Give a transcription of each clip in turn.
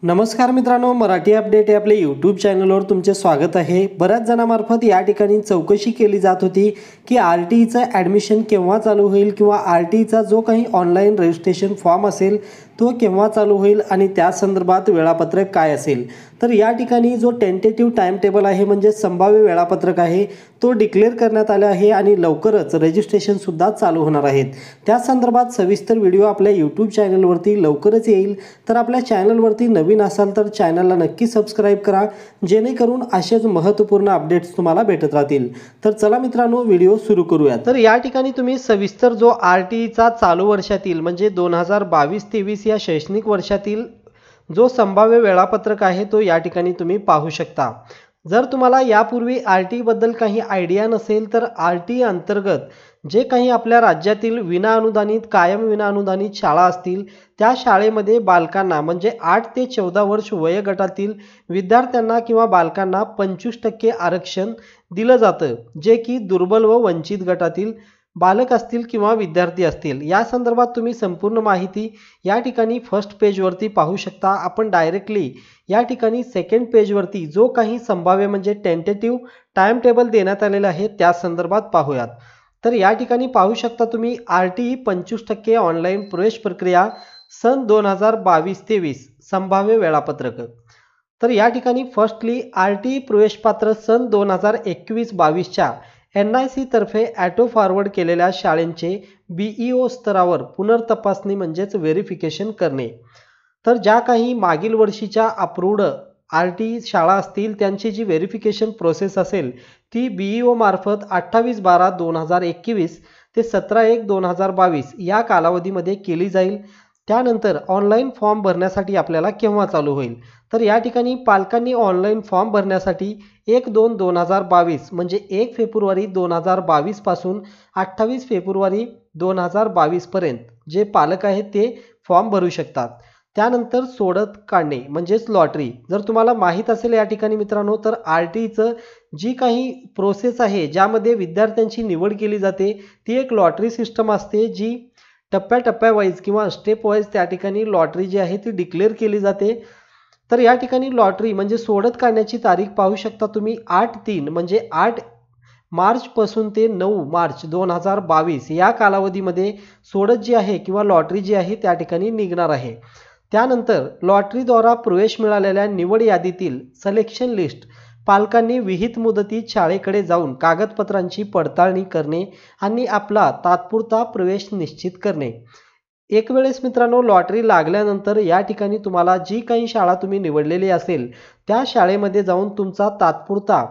नमस्कार मित्रांनो, मराठी अपडेट या आपल्या यूट्यूब चॅनलवर तुमचे स्वागत आहे। बऱ्याच जणांमार्फत या ठिकाणी चौकशी केली जात होती की आरटीईचं ॲडमिशन केव्हा चालू होईल किंवा आरटीईचा जो काही ऑनलाईन रजिस्ट्रेशन फॉर्म असेल तो केव्हा चालू होईल आणि त्या संदर्भात वेळापत्रक काय असेल। तर या ठिकाणी जो टेंटेटिव्ह टाइम टेबल आहे म्हणजे संभाव्य वेळापत्रक आहे तो डिक्लेअर करण्यात आले आहे आणि लवकरच रजिस्ट्रेशन सुद्धा चालू होणार आहेत। त्या संदर्भात सविस्तर व्हिडिओ आपल्या यूट्यूब चॅनलवरती लवकरच येईल। तर आपल्या चॅनलवरती नवीन असाल तर चॅनलला नक्की सबस्क्राइब करा, जेणेकरून असेच महत्त्वपूर्ण अपडेट्स तुम्हाला भेटत राहतील। तर चला मित्रांनो, व्हिडिओ सुरू करूया। तर या ठिकाणी तुम्ही सविस्तर जो आरटीईचा चालू वर्षातील म्हणजे 2022-23 या शैक्षणिक वर्षातील जो संभाव्य वेळापत्रक आहे तो या ठिकाणी तुम्ही पाहू शकता। जर तुम्हाला यापूर्वी आरटीई बद्दल काही आयडिया नसेल तर आरटीई अंतर्गत जे काही आपल्या राज्यातील विनाअनुदानित कायम विनाअनुदानित शाळा असतील त्या शाळेमध्ये बालकांना म्हणजे 8 ते 14 वर्ष वयोगटातील विद्यार्थ्यांना किंवा बालकांना 25% आरक्षण दिलं जातं, जे की दुर्बल व वंचित गटातील बालक असतील किंवा विद्यार्थी असतील। या संदर्भात तुम्ही संपूर्ण माहिती या ठिकाणी फर्स्ट पेजवरती पाहू शकता। आपण डायरेक्टली या ठिकाणी सेकंड पेजवरती जो काही संभाव्य म्हणजे टेंटेटिव्ह टाइम टेबल देण्यात आलेला आहे त्या संदर्भात पाहूयात। तर या ठिकाणी पाहू शकता तुम्ही आरटीई 25% ऑनलाईन प्रवेश प्रक्रिया सन 2022-23 संभाव्य वेळापत्रक। तर या ठिकाणी फर्स्टली आरटीई प्रवेशपात्र सन 2021-22च्या NIC तर्फे ॲटो फॉरवर्ड केलेल्या शाळेंचे BEO स्तरावर पुनर्तपासणी म्हणजेच व्हेरिफिकेशन करणे। तर ज्या काही मागील वर्षीच्या अप्रूव्ड आरटीई शाळा असतील त्यांची जी व्हेरिफिकेशन प्रोसेस असेल ती BEO मार्फत 28/12/2021 ते 17/1/2022 या कालावधीमध्ये केली जाईल। त्यानंतर ऑनलाईन फॉर्म भरण्यासाठी आपल्याला केव्हा चालू होईल, तर या ठिकाणी पालकांनी ऑनलाईन फॉर्म भरण्यासाठी 1/2/2022 म्हणजे 1 फेब्रुवारी 2022 पासून 28 फेब्रुवारी 2022 पर्यंत जे पालक आहेत ते फॉर्म भरू शकतात। त्यानंतर सोडत काढणे म्हणजेच लॉटरी। जर तुम्हाला माहीत असेल या ठिकाणी मित्रांनो, तर आरटीईचं जी काही प्रोसेस आहे ज्यामध्ये विद्यार्थ्यांची निवड केली जाते ती एक लॉटरी सिस्टम असते, जी टप्प्याटप्प्यावाईज किंवा स्टेप वाईज त्या ठिकाणी लॉटरी जी आहे ती डिक्लेअर केली जाते। तर या ठिकाणी लॉटरी म्हणजे सोडत काढण्याची तारीख पाहू शकता तुम्ही 8/3 म्हणजे 8 मार्च पासून ते 9 मार्च 2022 या कालावधीमध्ये सोडत जी आहे किंवा लॉटरी जी आहे त्या ठिकाणी निघणार आहे। त्यानंतर लॉटरीद्वारा प्रवेश मिळालेल्या निवड यादीतील सिलेक्शन लिस्ट पालकांनी विहित मुदतीत शाळेकडे जाऊन कागदपत्रांची पडताळणी करणे आणि आपला तात्पुरता प्रवेश निश्चित करणे। एक वेळेस मित्रांनो लॉटरी लागल्यानंतर या ठिकाणी तुम्हाला जी काही शाळा तुम्ही निवडलेली असेल त्या शाळेमध्ये जाऊन तुमचा तात्पुरता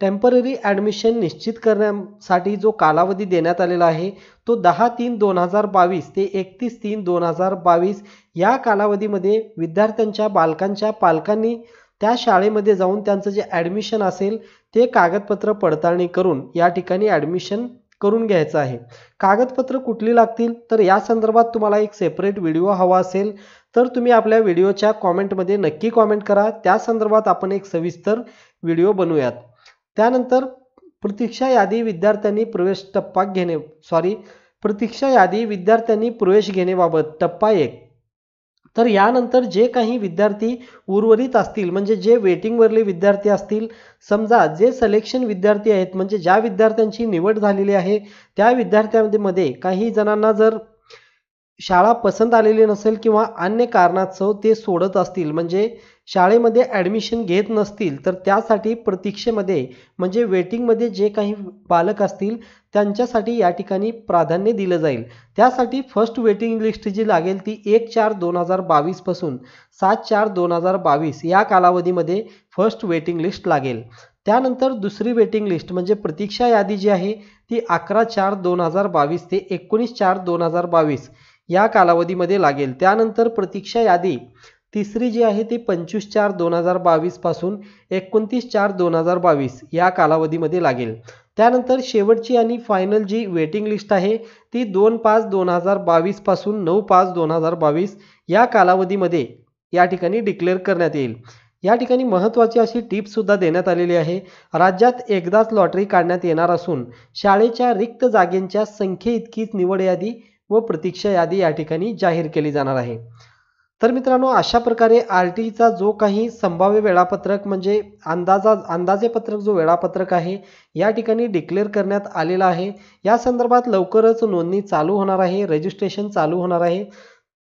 टेम्पररी ॲडमिशन निश्चित करण्यासाठी जो कालावधी देण्यात आलेला आहे तो 10/3/2022 ते 31/3/2022 या कालावधीमध्ये विद्यार्थ्यांच्या बालकांच्या पालकांनी त्या शाळेमध्ये जाऊन त्यांचं जे ॲडमिशन असेल ते कागदपत्र पडताळणी करून या ठिकाणी ॲडमिशन करून घ्यायचं आहे। कागदपत्र कुठली लागतील तर या संदर्भात तुम्हाला एक सेपरेट व्हिडिओ हवा असेल तर तुम्ही आपल्या व्हिडिओच्या कॉमेंटमध्ये नक्की कॉमेंट करा, त्या संदर्भात आपण एक सविस्तर व्हिडिओ बनवूयात। त्यानंतर प्रतीक्षा यादी विद्यार्थ्यांनी प्रवेश घेण्याबाबत टप्पा 1। तर यानंतर जे काही विद्यार्थी उर्वरित असतील म्हणजे जे वेटिंगवरले विद्यार्थी असतील, समजा जे सिलेक्शन विद्यार्थी आहेत म्हणजे ज्या विद्यार्थ्यांची निवड झालेली आहे त्या विद्यार्थ्यांमध्ये काही जणांना जर शाळा पसंत आलेली नसेल किंवा अन्य कारणास्तव ते सोडत असतील म्हणजे शाळेमध्ये ॲडमिशन घेत नसतील तर त्यासाठी प्रतीक्षेमध्ये म्हणजे वेटिंगमध्ये जे काही बालक असतील त्यांच्यासाठी या ठिकाणी प्राधान्य दिलं जाईल। त्यासाठी फर्स्ट वेटिंग लिस्ट जी लागेल ती 1/4/2022 पासून 7/4/2022 या कालावधीमध्ये फर्स्ट वेटिंग लिस्ट लागेल। त्यानंतर दुसरी वेटिंग लिस्ट म्हणजे प्रतीक्षा यादी जी आहे ती 11/4/2022 ते 19/4/2022 या कालावधीमध्ये लागेल। त्यानंतर प्रतीक्षा यादी तिसरी जी आहे ती 25/4/2022 पासून 29/4/2022 या कालावधीमध्ये लागेल। त्यानंतर शेवटची आणि फायनल जी वेटिंग लिस्ट आहे ती 2/5/2022 पासून 9/5/2022 या कालावधीमध्ये या ठिकाणी डिक्लेअर करण्यात येईल। या ठिकाणी महत्त्वाची अशी टिप्स सुद्धा देण्यात आलेली आहे। राज्यात एकदाच लॉटरी काढण्यात येणार असून शाळेच्या रिक्त जागेंच्या संख्येइतकीच निवड यादी व प्रतीक्षा यादी या ठिकाणी जाहीर केली जाणार आहे। तर मित्रांनो, अशा प्रकारे RTचा जो काही संभाव्य वेळापत्रक म्हणजे अंदाजेपत्रक जो वेळापत्रक आहे या ठिकाणी डिक्लेअर करण्यात आलेला आहे। या संदर्भात लवकरच नोंदणी चालू होणार आहे, रजिस्ट्रेशन चालू होणार आहे।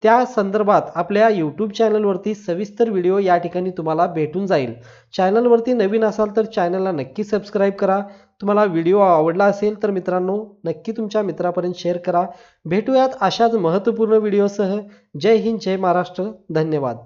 त्या संदर्भात आपल्या YouTube चॅनलवरती सविस्तर व्हिडिओ या ठिकाणी तुम्हाला भेटून जाईल। चॅनलवरती नवीन असाल तर चॅनलला नक्की सबस्क्राईब करा। तुम्हाला व्हिडिओ आवडला असेल तर मित्रांनो नक्की तुमच्या मित्रापर्यंत शेअर करा। भेटूयात अशाच महत्त्वपूर्ण व्हिडिओसह। जय हिंद, जय महाराष्ट्र, धन्यवाद।